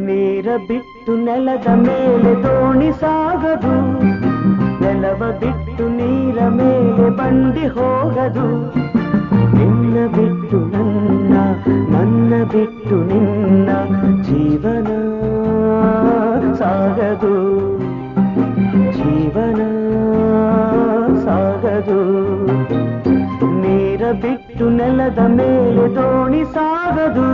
ನೀರ ಬಿಟ್ಟು ನೆಲದ ಮೇಲೆ ದೋಣಿ ಸಾಗದು, ನೆಲವ ಬಿಟ್ಟು ನೀರ ಮೇಲೆ ಬಂಡಿ ಹೋಗದು. ನಿನ್ನ ಬಿಟ್ಟು ನನ್ನ, ನನ್ನ ಬಿಟ್ಟು ನಿನ್ನ ಜೀವನ ಸಾಗದು, ಜೀವನ ಸಾಗದು. ನೀರ ಬಿಟ್ಟು ನೆಲದ ಮೇಲೆ ದೋಣಿ ಸಾಗದು.